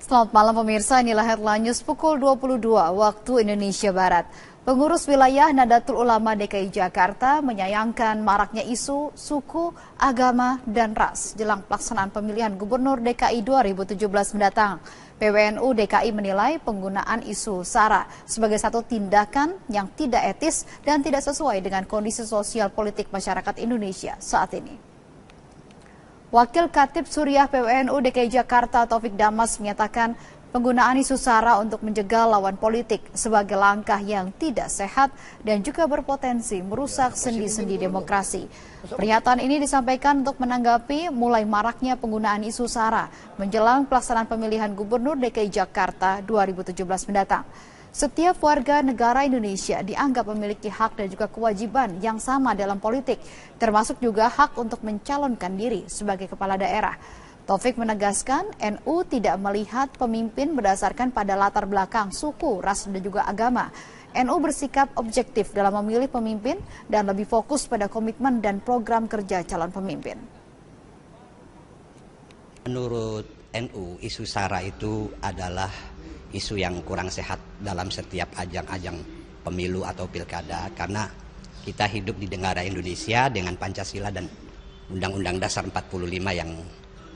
Selamat malam pemirsa, inilah headline news pukul 22 waktu Indonesia Barat. Pengurus wilayah Nahdlatul Ulama DKI Jakarta menyayangkan maraknya isu, suku, agama, dan ras jelang pelaksanaan pemilihan Gubernur DKI 2017 mendatang. PWNU DKI menilai penggunaan isu SARA sebagai satu tindakan yang tidak etis dan tidak sesuai dengan kondisi sosial politik masyarakat Indonesia saat ini. Wakil Khatib Suriah PWNU DKI Jakarta Taufik Damas menyatakan penggunaan isu SARA untuk menjegal lawan politik sebagai langkah yang tidak sehat dan juga berpotensi merusak sendi-sendi demokrasi. Pernyataan ini disampaikan untuk menanggapi mulai maraknya penggunaan isu SARA menjelang pelaksanaan pemilihan Gubernur DKI Jakarta 2017 mendatang. Setiap warga negara Indonesia dianggap memiliki hak dan juga kewajiban yang sama dalam politik, termasuk juga hak untuk mencalonkan diri sebagai kepala daerah. Taufik menegaskan NU tidak melihat pemimpin berdasarkan pada latar belakang suku, ras, dan juga agama. NU bersikap objektif dalam memilih pemimpin dan lebih fokus pada komitmen dan program kerja calon pemimpin. Menurut NU, isu SARA itu adalah isu yang kurang sehat dalam setiap ajang-ajang pemilu atau pilkada, karena kita hidup di negara Indonesia dengan Pancasila dan Undang-Undang Dasar 45 yang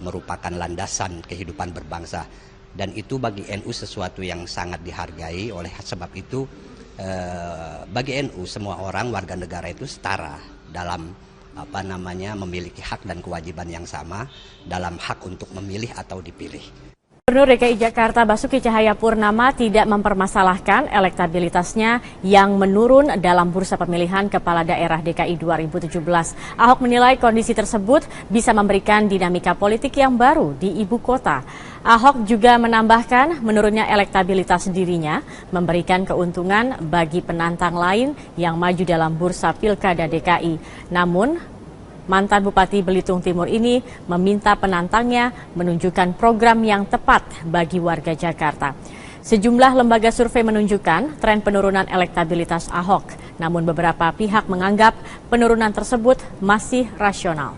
merupakan landasan kehidupan berbangsa, dan itu bagi NU sesuatu yang sangat dihargai. Oleh sebab itu bagi NU semua orang warga negara itu setara dalam memiliki hak dan kewajiban yang sama dalam hak untuk memilih atau dipilih. Gubernur DKI Jakarta Basuki Cahayapurnama tidak mempermasalahkan elektabilitasnya yang menurun dalam bursa pemilihan kepala daerah DKI 2017. Ahok menilai kondisi tersebut bisa memberikan dinamika politik yang baru di ibu kota. Ahok juga menambahkan menurunnya elektabilitas dirinya memberikan keuntungan bagi penantang lain yang maju dalam bursa pilkada DKI. Namun, mantan Bupati Belitung Timur ini meminta penantangnya menunjukkan program yang tepat bagi warga Jakarta. Sejumlah lembaga survei menunjukkan tren penurunan elektabilitas Ahok, namun beberapa pihak menganggap penurunan tersebut masih rasional.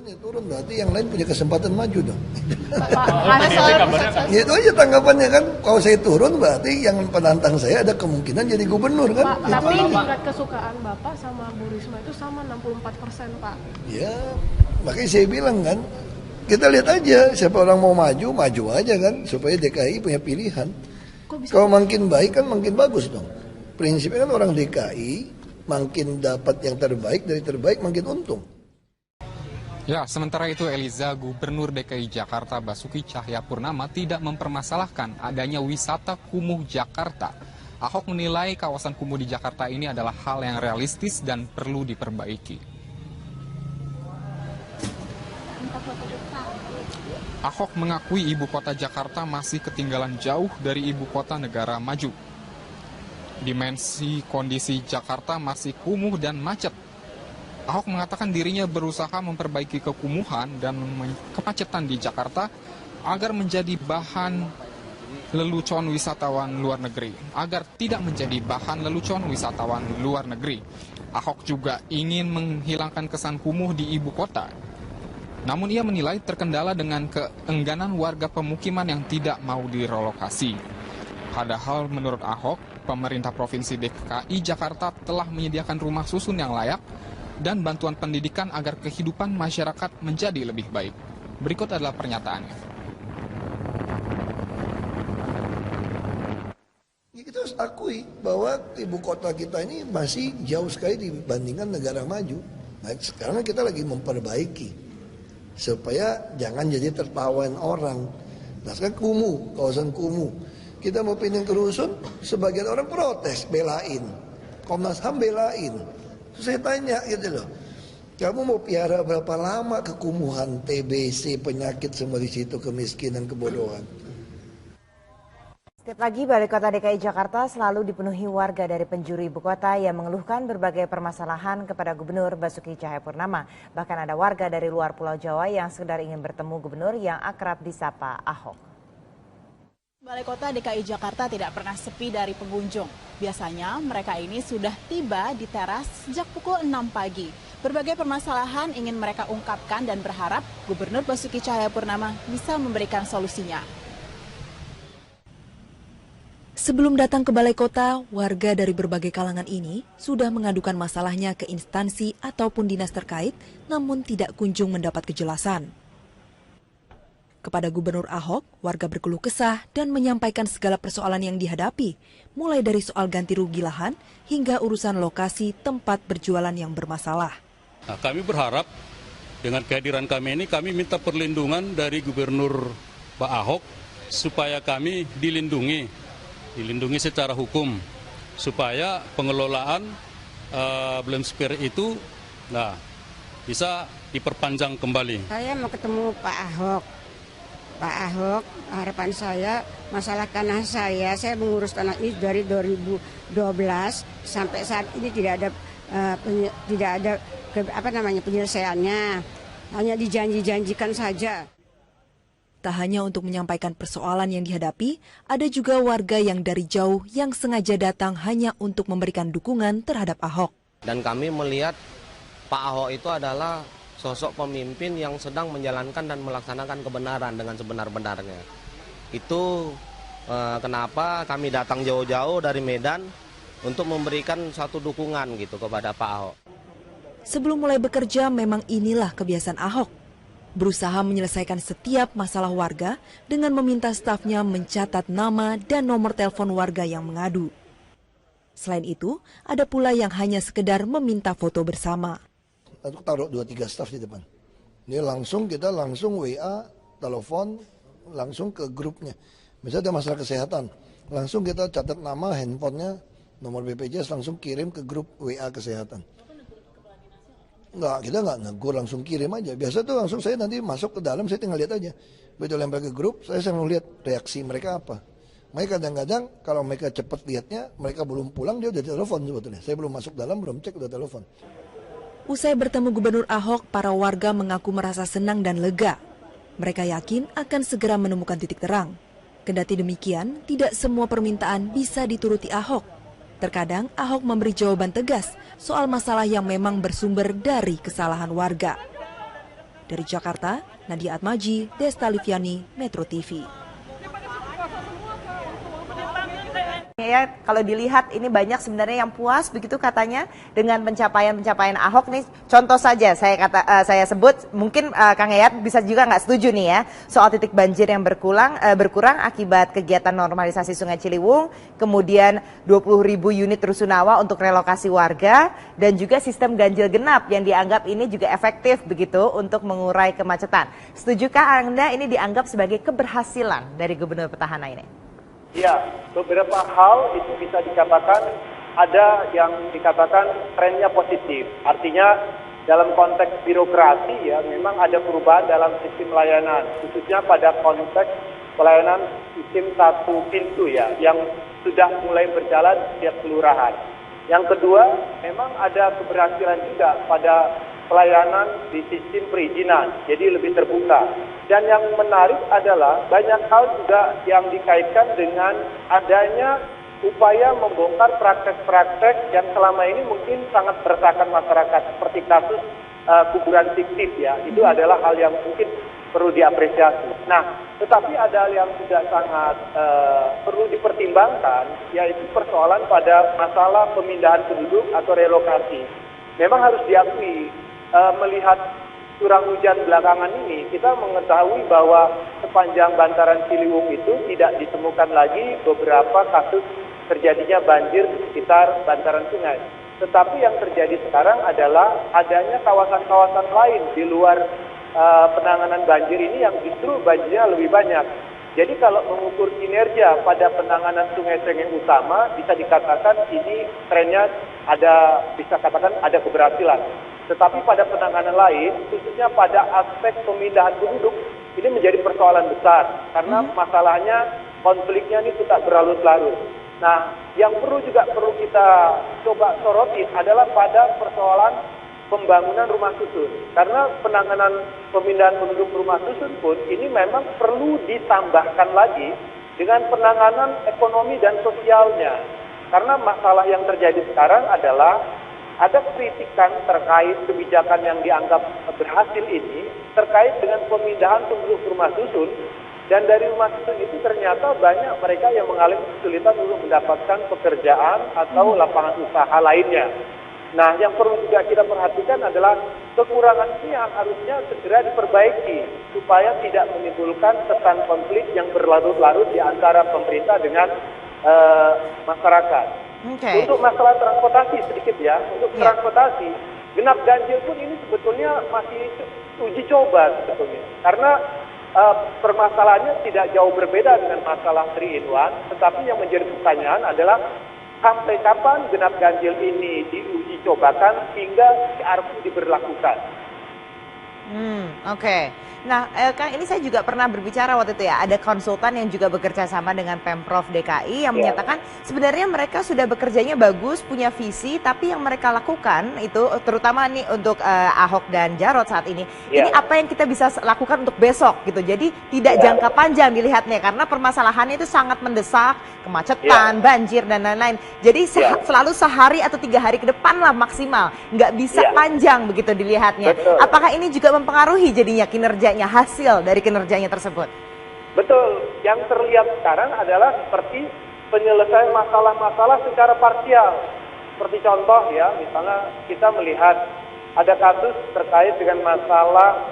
Turun berarti yang lain punya kesempatan maju dong. Ya itu aja tanggapannya kan. Kalau saya turun berarti yang penantang saya ada kemungkinan jadi gubernur kan. Pak, tapi tingkat kesukaan Bapak sama Bu Risma itu sama 64%, Pak. Ya, makanya saya bilang kan, kita lihat aja siapa orang mau maju, maju aja kan, supaya DKI punya pilihan. Kalau makin baik kan makin bagus dong. Prinsipnya kan orang DKI makin dapat yang terbaik, dari terbaik makin untung. Ya, sementara itu Eliza, Gubernur DKI Jakarta Basuki Cahayapurnama tidak mempermasalahkan adanya wisata kumuh Jakarta. Ahok menilai kawasan kumuh di Jakarta ini adalah hal yang realistis dan perlu diperbaiki. Ahok mengakui ibu kota Jakarta masih ketinggalan jauh dari ibu kota negara maju. Dimensi kondisi Jakarta masih kumuh dan macet. Ahok mengatakan dirinya berusaha memperbaiki kekumuhan dan kemacetan di Jakarta agar menjadi bahan lelucon wisatawan luar negeri. Agar tidak menjadi bahan lelucon wisatawan luar negeri. Ahok juga ingin menghilangkan kesan kumuh di ibu kota. Namun ia menilai terkendala dengan keengganan warga pemukiman yang tidak mau direlokasi. Padahal menurut Ahok, pemerintah Provinsi DKI Jakarta telah menyediakan rumah susun yang layak dan bantuan pendidikan agar kehidupan masyarakat menjadi lebih baik. Berikut adalah pernyataannya. Kita harus akui bahwa ibu kota kita ini masih jauh sekali dibandingkan negara maju. Nah, sekarang kita lagi memperbaiki supaya jangan jadi tertawan orang. Nah, sekarang kumuh, kawasan kumuh. Kita mau pindah ke rusun, sebagian orang protes, belain. Komnas HAM belain. Saya tanya gitu loh, kamu mau piara berapa lama kekumuhan, TBC, penyakit semua di situ, kemiskinan, kebodohan. Setiap pagi Balai Kota DKI Jakarta selalu dipenuhi warga dari penjuru ibu kota yang mengeluhkan berbagai permasalahan kepada Gubernur Basuki Cahayapurnama. Bahkan ada warga dari luar Pulau Jawa yang sekedar ingin bertemu Gubernur yang akrab disapa Ahok. Balai Kota DKI Jakarta tidak pernah sepi dari pengunjung. Biasanya mereka ini sudah tiba di teras sejak pukul 6 pagi. Berbagai permasalahan ingin mereka ungkapkan dan berharap Gubernur Basuki Cahayapurnama bisa memberikan solusinya. Sebelum datang ke Balai Kota, warga dari berbagai kalangan ini sudah mengadukan masalahnya ke instansi ataupun dinas terkait, namun tidak kunjung mendapat kejelasan. Kepada Gubernur Ahok, warga berkeluh kesah dan menyampaikan segala persoalan yang dihadapi, mulai dari soal ganti rugi lahan hingga urusan lokasi tempat berjualan yang bermasalah. Nah, kami berharap dengan kehadiran kami ini, kami minta perlindungan dari Gubernur Pak Ahok supaya kami dilindungi secara hukum, supaya pengelolaan Blem Square itu bisa diperpanjang kembali. Saya mau ketemu Pak Ahok. Pak Ahok, harapan saya, masalah tanah saya mengurus tanah ini dari 2012 sampai saat ini tidak ada penyelesaiannya, hanya dijanji-janjikan saja. Tak hanya untuk menyampaikan persoalan yang dihadapi, ada juga warga yang dari jauh yang sengaja datang hanya untuk memberikan dukungan terhadap Ahok. Dan kami melihat Pak Ahok itu adalah sosok pemimpin yang sedang menjalankan dan melaksanakan kebenaran dengan sebenar-benarnya. Itu kenapa kami datang jauh-jauh dari Medan untuk memberikan satu dukungan gitu kepada Pak Ahok. Sebelum mulai bekerja, memang inilah kebiasaan Ahok. Berusaha menyelesaikan setiap masalah warga dengan meminta stafnya mencatat nama dan nomor telepon warga yang mengadu. Selain itu, ada pula yang hanya sekedar meminta foto bersama. Aku taruh 2-3 staf di depan. Ini kita langsung WA, telepon, langsung ke grupnya. Misalnya ada masalah kesehatan, langsung kita catat nama, handphonenya, nomor BPJS, langsung kirim ke grup WA kesehatan. Kita nggak negur, langsung kirim aja. Biasa tuh langsung saya nanti masuk ke dalam, saya tinggal lihat aja. Begitu lempar ke grup, saya mau lihat reaksi mereka apa. Mereka kadang-kadang kalau mereka cepat lihatnya, mereka belum pulang, dia udah telepon sebetulnya. Saya belum masuk dalam, belum cek, udah telepon. Usai bertemu Gubernur Ahok, para warga mengaku merasa senang dan lega. Mereka yakin akan segera menemukan titik terang. Kendati demikian, tidak semua permintaan bisa dituruti Ahok. Terkadang Ahok memberi jawaban tegas soal masalah yang memang bersumber dari kesalahan warga. Dari Jakarta, Nadia Atmaji, Desta Liviani, Metro TV. Ya, kalau dilihat ini banyak sebenarnya yang puas begitu katanya dengan pencapaian Ahok nih. Contoh saja saya sebut, mungkin Kang Yayat bisa juga nggak setuju nih ya soal titik banjir yang berkurang akibat kegiatan normalisasi Sungai Ciliwung, kemudian 20.000 unit rusunawa untuk relokasi warga dan juga sistem ganjil genap yang dianggap ini juga efektif begitu untuk mengurai kemacetan. Setujukah Anda ini dianggap sebagai keberhasilan dari Gubernur petahana ini? Ya, beberapa hal itu bisa dikatakan ada yang dikatakan trennya positif. Artinya dalam konteks birokrasi ya memang ada perubahan dalam sistem layanan, khususnya pada konteks pelayanan sistem satu pintu ya yang sudah mulai berjalan setiap kelurahan. Yang kedua, memang ada keberhasilan juga pada pelayanan di sistem perizinan, jadi lebih terbuka. Dan yang menarik adalah banyak hal juga yang dikaitkan dengan adanya upaya membongkar praktek-praktek yang selama ini mungkin sangat meresahkan masyarakat, seperti kasus kuburan fiktif ya, itu adalah hal yang mungkin perlu diapresiasi. Nah, tetapi ada hal yang juga sangat perlu dipertimbangkan, yaitu persoalan pada masalah pemindahan penduduk atau relokasi. Memang harus diakui, melihat curah hujan belakangan ini, kita mengetahui bahwa sepanjang bantaran Ciliwung itu tidak ditemukan lagi beberapa kasus terjadinya banjir di sekitar bantaran sungai. Tetapi yang terjadi sekarang adalah adanya kawasan-kawasan lain di luar penanganan banjir ini yang justru banjirnya lebih banyak. Jadi kalau mengukur kinerja pada penanganan sungai-sungai utama, bisa dikatakan ini trennya bisa katakan ada keberhasilan. Tetapi pada penanganan lain, khususnya pada aspek pemindahan penduduk, ini menjadi persoalan besar. Karena masalahnya, konfliknya ini tidak berlarut-larut. Nah, yang perlu kita coba sorotin adalah pada persoalan pembangunan rumah susun. Karena penanganan pemindahan penduduk rumah susun pun ini memang perlu ditambahkan lagi dengan penanganan ekonomi dan sosialnya. Karena masalah yang terjadi sekarang adalah ada kritikan terkait kebijakan yang dianggap berhasil ini terkait dengan pemindahan penduduk rumah susun, dan dari rumah susun itu ternyata banyak mereka yang mengalami kesulitan untuk mendapatkan pekerjaan atau lapangan usaha lainnya. Nah, yang perlu juga kita perhatikan adalah kekurangan ini yang harusnya segera diperbaiki supaya tidak menimbulkan kesan konflik yang berlarut-larut di antara pemerintah dengan masyarakat. Untuk masalah transportasi sedikit ya, untuk transportasi genap ganjil pun ini sebetulnya masih uji coba sebetulnya, karena permasalahannya tidak jauh berbeda dengan masalah 3-in-1, tetapi yang menjadi pertanyaan adalah sampai kapan genap ganjil ini diuji cobakan hingga CRP diberlakukan. Nah, Kang, ini saya juga pernah berbicara waktu itu ya, ada konsultan yang juga bekerja sama dengan Pemprov DKI yang menyatakan sebenarnya mereka sudah bekerjanya bagus, punya visi, tapi yang mereka lakukan itu, terutama nih untuk Ahok dan Jarot saat ini apa yang kita bisa lakukan untuk besok gitu. Jadi tidak jangka panjang dilihatnya, karena permasalahannya itu sangat mendesak, kemacetan, banjir, dan lain-lain. Jadi selalu sehari atau 3 hari ke depan lah maksimal, nggak bisa panjang begitu dilihatnya. Apakah ini juga mempengaruhi jadinya kinerjanya, hasil dari kinerjanya tersebut? Betul, yang terlihat sekarang adalah seperti penyelesaian masalah-masalah secara parsial. Seperti contoh ya, misalnya kita melihat ada kasus terkait dengan masalah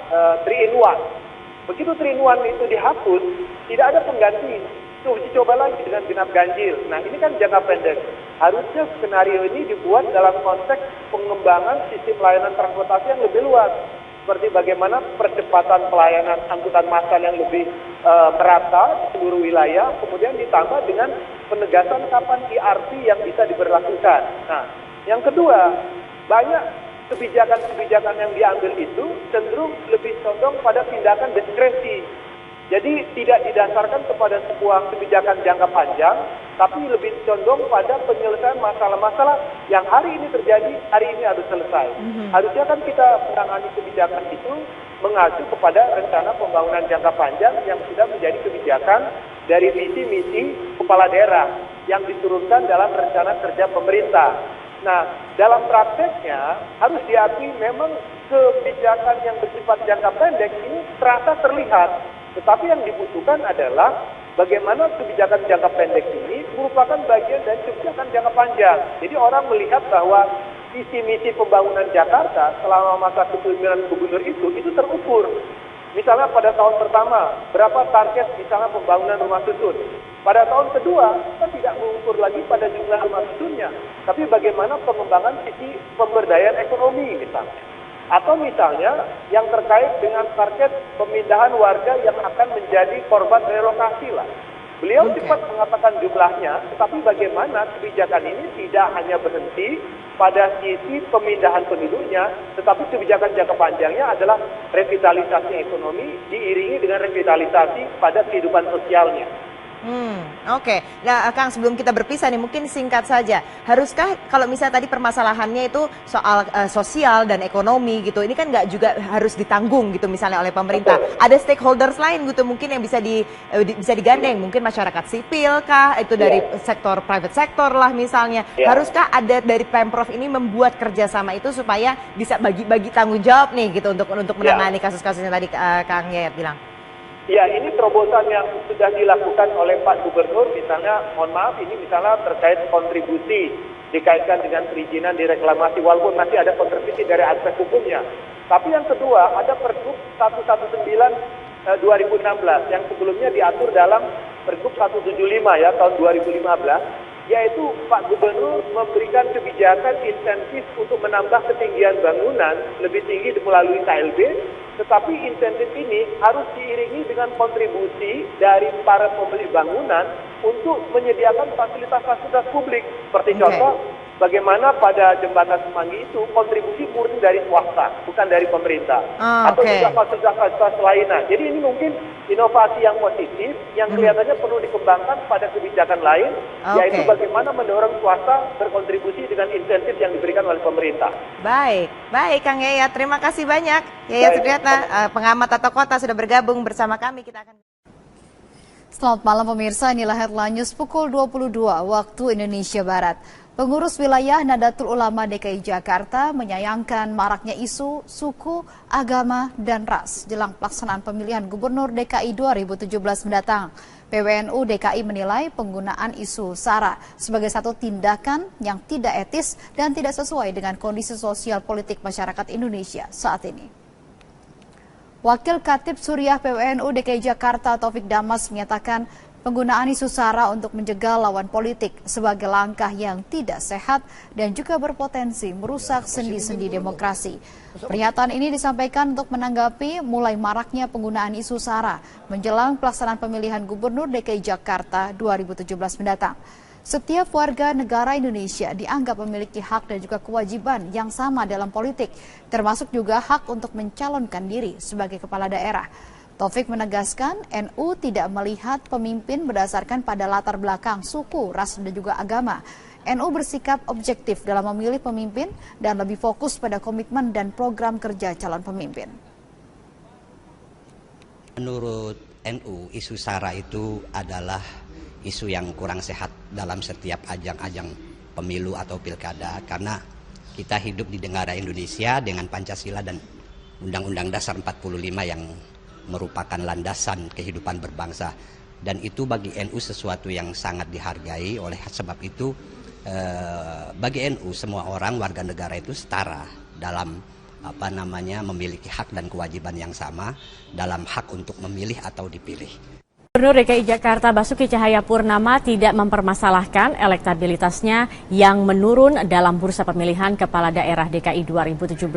3-in-1. Begitu 3-in-1 itu dihapus, tidak ada pengganti. Uji coba lagi dengan genap ganjil. Nah, ini kan jangka pendek. Harusnya skenario ini dibuat dalam konteks pengembangan sistem layanan transportasi yang lebih luas. Seperti bagaimana percepatan pelayanan angkutan massal yang lebih merata di seluruh wilayah, kemudian ditambah dengan penegasan kapan IRP yang bisa diberlakukan. Nah, yang kedua, banyak kebijakan-kebijakan yang diambil itu cenderung lebih condong pada tindakan diskresi. Jadi tidak didasarkan kepada sebuah kebijakan jangka panjang, tapi lebih condong pada penyelesaian masalah-masalah yang hari ini terjadi, hari ini harus selesai. Harusnya kan kita menangani kebijakan itu mengacu kepada rencana pembangunan jangka panjang yang sudah menjadi kebijakan dari visi-misi kepala daerah yang diturunkan dalam rencana kerja pemerintah. Nah, dalam prakteknya harus diakui memang kebijakan yang bersifat jangka pendek ini terasa terlihat. Tetapi yang dibutuhkan adalah bagaimana kebijakan jangka pendek ini merupakan bagian dari kebijakan jangka panjang. Jadi orang melihat bahwa visi-misi pembangunan Jakarta selama masa kepemimpinan gubernur itu terukur. Misalnya pada tahun pertama, berapa target misalnya pembangunan rumah susun. Pada tahun kedua, kita tidak mengukur lagi pada jumlah rumah susunnya, tapi bagaimana pengembangan sisi pemberdayaan ekonomi misalnya. Atau misalnya yang terkait dengan target pemindahan warga yang akan menjadi korban relokasi lah. Beliau cepat mengatakan jumlahnya, tetapi bagaimana kebijakan ini tidak hanya berhenti pada sisi pemindahan penduduknya, tetapi kebijakan jangka panjangnya adalah revitalisasi ekonomi diiringi dengan revitalisasi pada kehidupan sosialnya. Nah, Kang, sebelum kita berpisah nih, mungkin singkat saja. Haruskah kalau misalnya tadi permasalahannya itu soal sosial dan ekonomi gitu, ini kan nggak juga harus ditanggung gitu misalnya oleh pemerintah. Ada stakeholders lain gitu mungkin yang bisa digandeng, mungkin masyarakat sipil kah, itu dari sektor private sector lah misalnya. Haruskah ada dari Pemprov ini membuat kerjasama itu supaya bisa bagi-bagi tanggung jawab nih gitu untuk menangani kasus-kasus yang tadi Kang Yayat bilang? Ya, ini terobosan yang sudah dilakukan oleh Pak Gubernur, misalnya, mohon maaf, ini misalnya terkait kontribusi dikaitkan dengan perizinan direklamasi, walaupun masih ada kontribusi dari aspek hukumnya. Tapi yang kedua, ada Pergub 119 2016 yang sebelumnya diatur dalam Pergub 175 ya tahun 2015, yaitu Pak Gubernur memberikan kebijakan insentif untuk menambah ketinggian bangunan lebih tinggi melalui KLB, tetapi insentif ini harus diiringi dengan kontribusi dari para pemilik bangunan untuk menyediakan fasilitas-fasilitas publik. Seperti contoh, bagaimana pada jembatan Semanggi itu kontribusi murni dari swasta, bukan dari pemerintah. Atau juga fasilitas-fasilitas lainnya. Jadi ini mungkin inovasi yang positif yang kelihatannya perlu dikembangkan pada kebijakan lain, yaitu bagaimana mendorong swasta berkontribusi dengan insentif yang diberikan oleh pemerintah. Baik Kang Yayat, terima kasih banyak. Yayat Supriyatna, pengamat tata kota sudah bergabung bersama kami. Kita akan... Selamat malam pemirsa, inilah headline news pukul 22 waktu Indonesia Barat. Pengurus wilayah Nahdlatul Ulama DKI Jakarta menyayangkan maraknya isu suku, agama, dan ras jelang pelaksanaan pemilihan Gubernur DKI 2017 mendatang. PWNU DKI menilai penggunaan isu SARA sebagai satu tindakan yang tidak etis dan tidak sesuai dengan kondisi sosial politik masyarakat Indonesia saat ini. Wakil Khatib Suriah PWNU DKI Jakarta Taufik Damas menyatakan penggunaan isu SARA untuk menjegal lawan politik sebagai langkah yang tidak sehat dan juga berpotensi merusak sendi-sendi demokrasi. Pernyataan ini disampaikan untuk menanggapi mulai maraknya penggunaan isu SARA menjelang pelaksanaan pemilihan Gubernur DKI Jakarta 2017 mendatang. Setiap warga negara Indonesia dianggap memiliki hak dan juga kewajiban yang sama dalam politik, termasuk juga hak untuk mencalonkan diri sebagai kepala daerah. Taufik menegaskan NU tidak melihat pemimpin berdasarkan pada latar belakang suku, ras, dan juga agama. NU bersikap objektif dalam memilih pemimpin dan lebih fokus pada komitmen dan program kerja calon pemimpin. Menurut NU, isu SARA itu adalah isu yang kurang sehat dalam setiap ajang-ajang pemilu atau pilkada, karena kita hidup di negara Indonesia dengan Pancasila dan Undang-Undang Dasar 45 yang merupakan landasan kehidupan berbangsa, dan itu bagi NU sesuatu yang sangat dihargai. Oleh sebab itu bagi NU semua orang warga negara itu setara dalam memiliki hak dan kewajiban yang sama dalam hak untuk memilih atau dipilih. Gubernur DKI Jakarta Basuki Cahayapurnama tidak mempermasalahkan elektabilitasnya yang menurun dalam bursa pemilihan kepala daerah DKI 2017.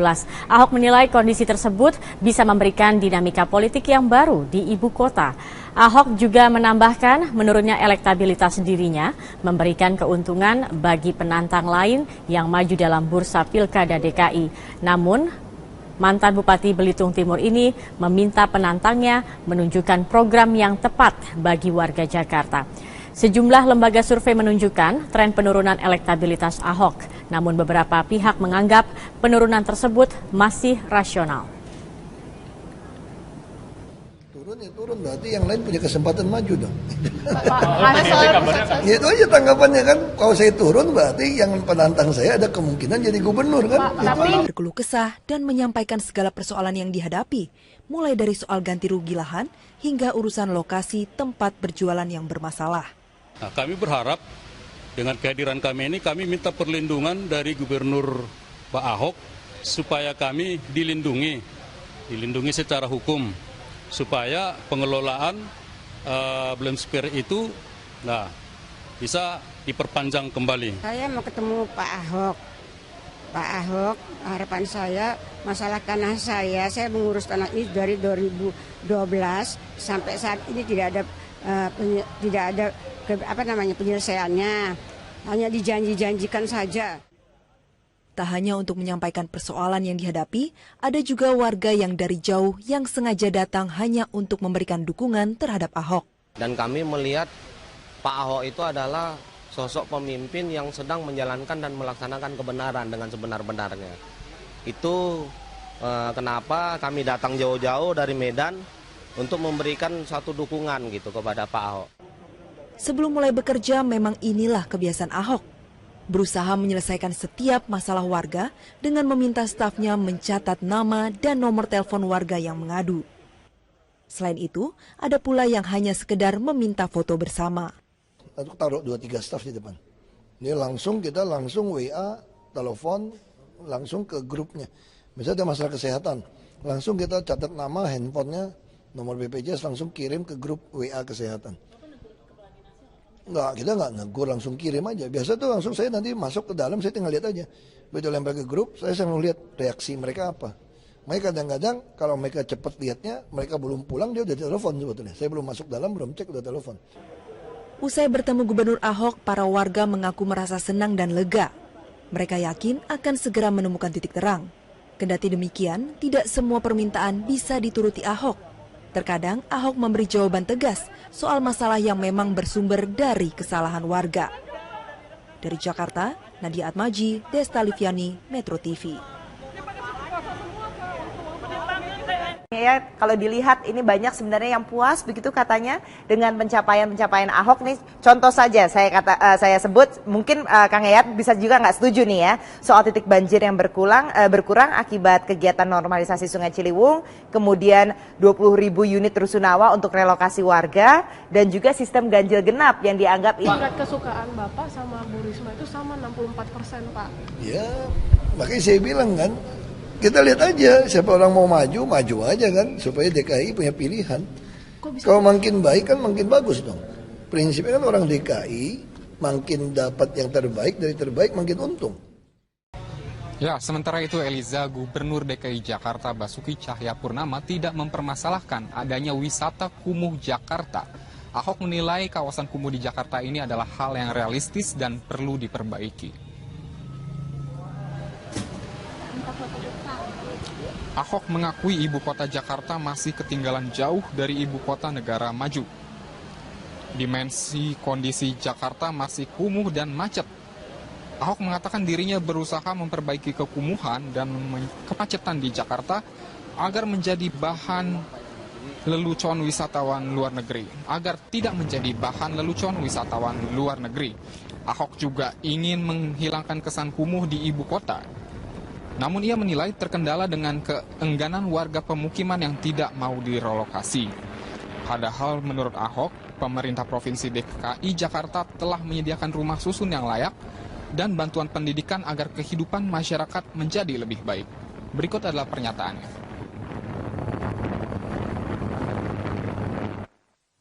Ahok menilai kondisi tersebut bisa memberikan dinamika politik yang baru di ibu kota. Ahok juga menambahkan menurunnya elektabilitas dirinya memberikan keuntungan bagi penantang lain yang maju dalam bursa pilkada DKI. Namun, mantan Bupati Belitung Timur ini meminta penantangnya menunjukkan program yang tepat bagi warga Jakarta. Sejumlah lembaga survei menunjukkan tren penurunan elektabilitas Ahok, namun beberapa pihak menganggap penurunan tersebut masih rasional. Turun berarti yang lain punya kesempatan maju dong. Ya itu aja tanggapannya kan. Kalau saya turun berarti yang penantang saya ada kemungkinan jadi gubernur kan. Berkeluh kesah dan menyampaikan segala persoalan yang dihadapi, mulai dari soal ganti rugi lahan hingga urusan lokasi tempat berjualan yang bermasalah. Nah, kami berharap dengan kehadiran kami ini kami minta perlindungan dari Gubernur Pak Ahok supaya kami dilindungi secara hukum, supaya pengelolaan Blend Square itu bisa diperpanjang kembali. Saya mau ketemu Pak Ahok. Pak Ahok, harapan saya, masalah tanah saya mengurus tanah ini dari 2012 sampai saat ini tidak ada penyelesaiannya, hanya dijanji-janjikan saja. Tak hanya untuk menyampaikan persoalan yang dihadapi, ada juga warga yang dari jauh yang sengaja datang hanya untuk memberikan dukungan terhadap Ahok. Dan kami melihat Pak Ahok itu adalah sosok pemimpin yang sedang menjalankan dan melaksanakan kebenaran dengan sebenar-benarnya. Itu kenapa kami datang jauh-jauh dari Medan untuk memberikan satu dukungan gitu kepada Pak Ahok. Sebelum mulai bekerja, memang inilah kebiasaan Ahok. Berusaha menyelesaikan setiap masalah warga dengan meminta stafnya mencatat nama dan nomor telepon warga yang mengadu. Selain itu, ada pula yang hanya sekedar meminta foto bersama. Aku taruh 2-3 staf di depan. Ini kita langsung WA, telepon, langsung ke grupnya. Misalnya ada masalah kesehatan, langsung kita catat nama, handphonenya, nomor BPJS, langsung kirim ke grup WA kesehatan. Kita nggak negur, langsung kirim aja. Biasa tuh langsung saya nanti masuk ke dalam, saya tinggal lihat aja. Begitu lempar ke grup, saya mau lihat reaksi mereka apa. Mereka kadang-kadang kalau mereka cepat lihatnya, mereka belum pulang, dia udah telepon sebetulnya. Saya belum masuk dalam, belum cek, udah telepon. Usai bertemu Gubernur Ahok, para warga mengaku merasa senang dan lega. Mereka yakin akan segera menemukan titik terang. Kendati demikian, tidak semua permintaan bisa dituruti Ahok. Terkadang Ahok memberi jawaban tegas soal masalah yang memang bersumber dari kesalahan warga. Dari Jakarta, Nadia Atmaji, Desta Liviani, Metro TV. Ya, kalau dilihat ini banyak sebenarnya yang puas begitu katanya dengan pencapaian Ahok nih. Contoh saja saya sebut, mungkin Kang Yayat bisa juga nggak setuju nih ya soal titik banjir yang berkurang akibat kegiatan normalisasi Sungai Ciliwung, kemudian 20.000 unit rusunawa untuk relokasi warga dan juga sistem ganjil genap yang dianggap ini. Tingkat kesukaan Bapak sama Bu Risma itu sama 64%, Pak. Ya, makanya saya bilang kan, kita lihat aja siapa orang mau maju aja kan, supaya DKI punya pilihan. Kalau makin baik kan makin bagus dong. Prinsipnya kan orang DKI makin dapat yang terbaik dari terbaik makin untung. Ya, sementara itu Eliza, Gubernur DKI Jakarta Basuki Cahayapurnama tidak mempermasalahkan adanya wisata kumuh Jakarta. Ahok menilai kawasan kumuh di Jakarta ini adalah hal yang realistis dan perlu diperbaiki. Ahok mengakui ibu kota Jakarta masih ketinggalan jauh dari ibu kota negara maju. Dimensi kondisi Jakarta masih kumuh dan macet. Ahok mengatakan dirinya berusaha memperbaiki kekumuhan dan kemacetan di Jakarta agar menjadi bahan lelucon wisatawan luar negeri. Agar tidak menjadi bahan lelucon wisatawan luar negeri. Ahok juga ingin menghilangkan kesan kumuh di ibu kota. Namun ia menilai terkendala dengan keengganan warga pemukiman yang tidak mau direlokasi. Padahal menurut Ahok, pemerintah Provinsi DKI Jakarta telah menyediakan rumah susun yang layak dan bantuan pendidikan agar kehidupan masyarakat menjadi lebih baik. Berikut adalah pernyataannya.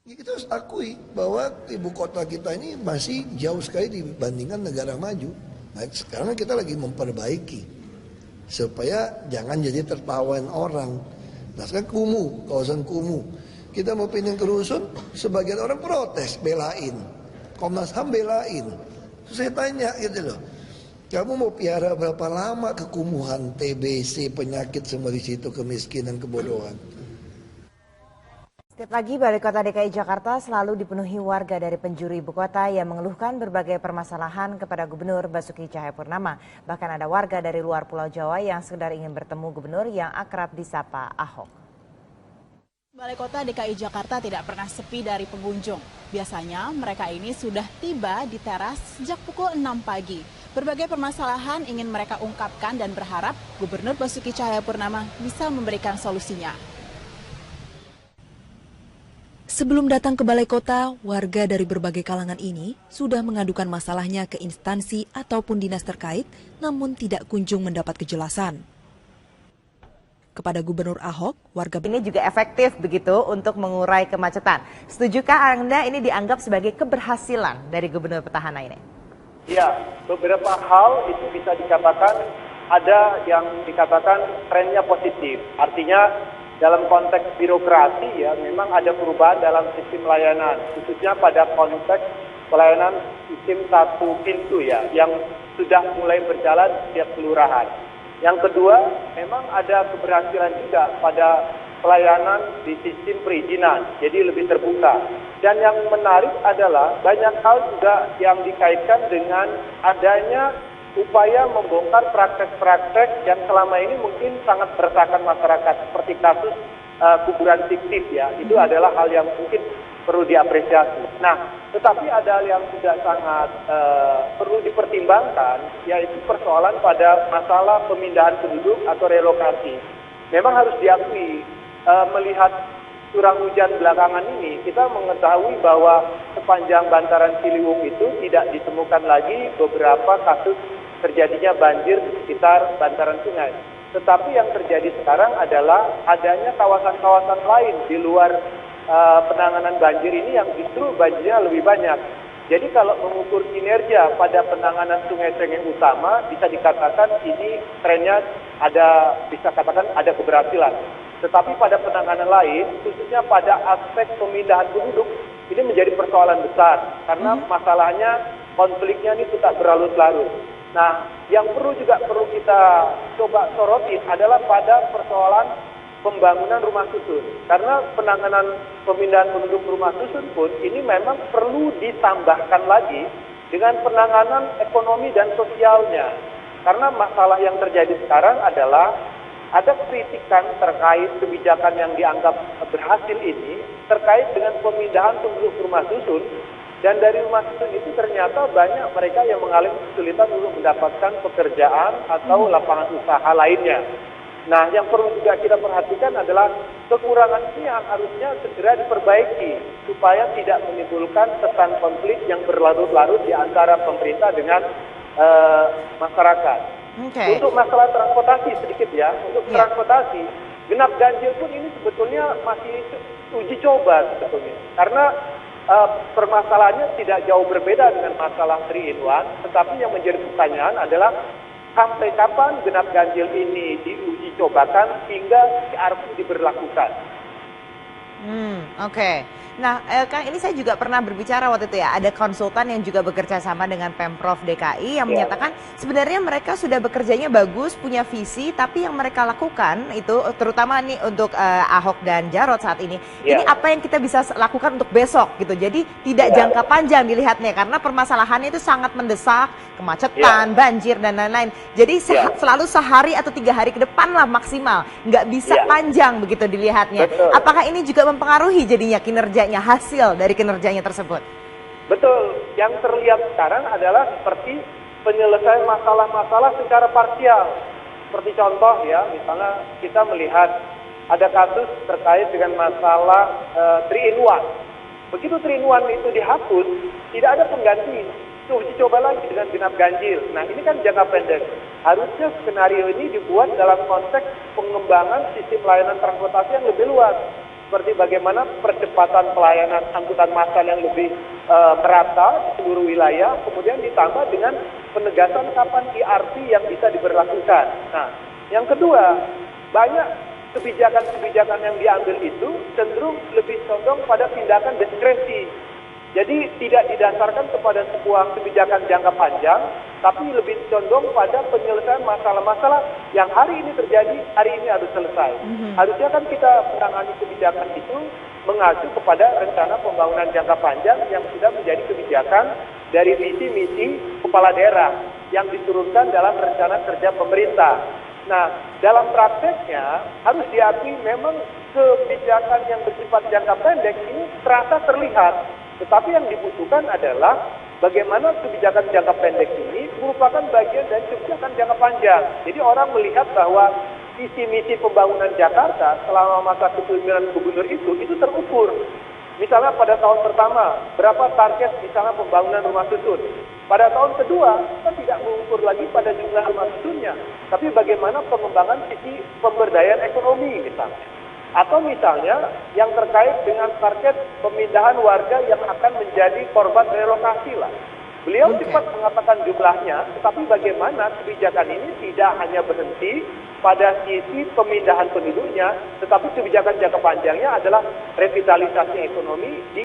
Kita harus akui bahwa ibu kota kita ini masih jauh sekali dibandingkan negara maju. Nah, sekarang kita lagi memperbaiki supaya jangan jadi tertawan orang. Nah sekarang kumuh, kawasan kumuh, kita mau pindah ke rusun, sebagian orang protes, belain, Komnas HAM belain. Terus saya tanya gitu loh, kamu mau piara berapa lama kekumuhan, TBC, penyakit semua di situ, kemiskinan, kebodohan. Setiap pagi, Balai Kota DKI Jakarta selalu dipenuhi warga dari penjuru ibu kota yang mengeluhkan berbagai permasalahan kepada Gubernur Basuki Cahayapurnama. Bahkan ada warga dari luar Pulau Jawa yang sekedar ingin bertemu Gubernur yang akrab disapa Ahok. Balai Kota DKI Jakarta tidak pernah sepi dari pengunjung. Biasanya mereka ini sudah tiba di teras sejak pukul 6 pagi. Berbagai permasalahan ingin mereka ungkapkan dan berharap Gubernur Basuki Cahayapurnama bisa memberikan solusinya. Sebelum datang ke Balai Kota, warga dari berbagai kalangan ini sudah mengadukan masalahnya ke instansi ataupun dinas terkait, namun tidak kunjung mendapat kejelasan. Kepada Gubernur Ahok, warga ini juga efektif begitu untuk mengurai kemacetan. Setujukah Anda ini dianggap sebagai keberhasilan dari Gubernur petahana ini? Ya, beberapa hal itu bisa dikatakan ada yang dikatakan trennya positif. Artinya dalam konteks birokrasi ya memang ada perubahan dalam sistem layanan, khususnya pada konteks pelayanan sistem satu pintu ya yang sudah mulai berjalan setiap kelurahan. Yang kedua, memang ada keberhasilan juga pada pelayanan di sistem perizinan, jadi lebih terbuka. Dan yang menarik adalah banyak hal juga yang dikaitkan dengan adanya upaya membongkar praktek-praktek yang selama ini mungkin sangat meresahkan masyarakat, seperti kasus kuburan fiktif ya, itu adalah hal yang mungkin perlu diapresiasi. Nah, tetapi ada hal yang juga sangat perlu dipertimbangkan, yaitu persoalan pada masalah pemindahan penduduk atau relokasi. Memang harus diakui, melihat curah hujan belakangan ini, kita mengetahui bahwa sepanjang bantaran Ciliwung itu tidak ditemukan lagi beberapa kasus terjadinya banjir di sekitar bantaran sungai. Tetapi yang terjadi sekarang adalah adanya kawasan-kawasan lain di luar penanganan banjir ini yang justru banjirnya lebih banyak. Jadi kalau mengukur kinerja pada penanganan sungai-sungai utama, bisa dikatakan ini trennya bisa katakan ada keberhasilan. Tetapi pada penanganan lain, khususnya pada aspek pemindahan penduduk, ini menjadi persoalan besar. Karena masalahnya, konfliknya ini tidak berlarut-larut. Nah, yang perlu kita coba sorotin adalah pada persoalan pembangunan rumah susun. Karena penanganan pemindahan penduduk rumah susun pun ini memang perlu ditambahkan lagi dengan penanganan ekonomi dan sosialnya. Karena masalah yang terjadi sekarang adalah ada kritikan terkait kebijakan yang dianggap berhasil ini terkait dengan pemindahan penduduk ke rumah susun. Dan dari rumah susun itu ternyata banyak mereka yang mengalami kesulitan untuk mendapatkan pekerjaan atau lapangan usaha lainnya. Nah, yang perlu juga kita perhatikan adalah kekurangan ini yang harusnya segera diperbaiki supaya tidak menimbulkan kesan konflik yang berlarut-larut di antara pemerintah dengan masyarakat. Okay. Untuk masalah transportasi sedikit ya, untuk transportasi genap ganjil pun ini sebetulnya masih uji coba sebetulnya, karena permasalahannya tidak jauh berbeda dengan masalah 3-in-1, tetapi yang menjadi pertanyaan adalah sampai kapan genap ganjil ini diuji cobakan hingga CRP diberlakukan. Oke. Nah, Kang, ini saya juga pernah berbicara waktu itu ya, ada konsultan yang juga bekerja sama dengan Pemprov DKI yang menyatakan sebenarnya mereka sudah bekerjanya bagus, punya visi, tapi yang mereka lakukan itu, terutama nih untuk Ahok dan Jarot saat ini apa yang kita bisa lakukan untuk besok gitu. Jadi tidak jangka panjang dilihatnya, karena permasalahannya itu sangat mendesak, kemacetan, banjir, dan lain-lain. Jadi selalu sehari atau 3 hari ke depan lah maksimal, nggak bisa panjang begitu dilihatnya. Betul. Apakah ini juga mempengaruhi jadinya kinerjanya, hasil dari kinerjanya tersebut? Betul, yang terlihat sekarang adalah seperti penyelesaian masalah-masalah secara parsial. Seperti contoh ya, misalnya kita melihat ada kasus terkait dengan masalah 3-in-1. Begitu 3-in-1 itu dihapus, tidak ada pengganti. Uji coba lagi dengan genap ganjil. Nah, ini kan jangka pendek. Harusnya skenario ini dibuat dalam konteks pengembangan sistem layanan transportasi yang lebih luas. Seperti bagaimana percepatan pelayanan angkutan massal yang lebih merata di seluruh wilayah, kemudian ditambah dengan penegasan kapan IRP yang bisa diberlakukan. Nah, yang kedua, banyak kebijakan-kebijakan yang diambil itu cenderung lebih condong pada tindakan diskresi. Jadi tidak didasarkan kepada sebuah kebijakan jangka panjang, tapi lebih condong pada penyelesaian masalah-masalah yang hari ini terjadi, hari ini harus selesai. Harusnya kan kita menangani kebijakan itu mengacu kepada rencana pembangunan jangka panjang yang sudah menjadi kebijakan dari visi misi kepala daerah yang diturunkan dalam rencana kerja pemerintah. Nah, dalam prakteknya harus diakui memang kebijakan yang bersifat jangka pendek ini terasa terlihat. Tetapi yang dibutuhkan adalah bagaimana kebijakan jangka pendek ini merupakan bagian dari kebijakan jangka panjang. Jadi orang melihat bahwa visi misi pembangunan Jakarta selama masa kepemimpinan gubernur itu terukur. Misalnya pada tahun pertama, berapa target misalnya pembangunan rumah susun. Pada tahun kedua, kita tidak mengukur lagi pada jumlah rumah susunnya, tapi bagaimana pengembangan sisi pemberdayaan ekonomi misalnya. Atau misalnya yang terkait dengan target pemindahan warga yang akan menjadi korban relokasi lah. Beliau cepat mengatakan jumlahnya, tetapi bagaimana kebijakan ini tidak hanya berhenti pada sisi pemindahan penduduknya, tetapi kebijakan jangka panjangnya adalah revitalisasi ekonomi di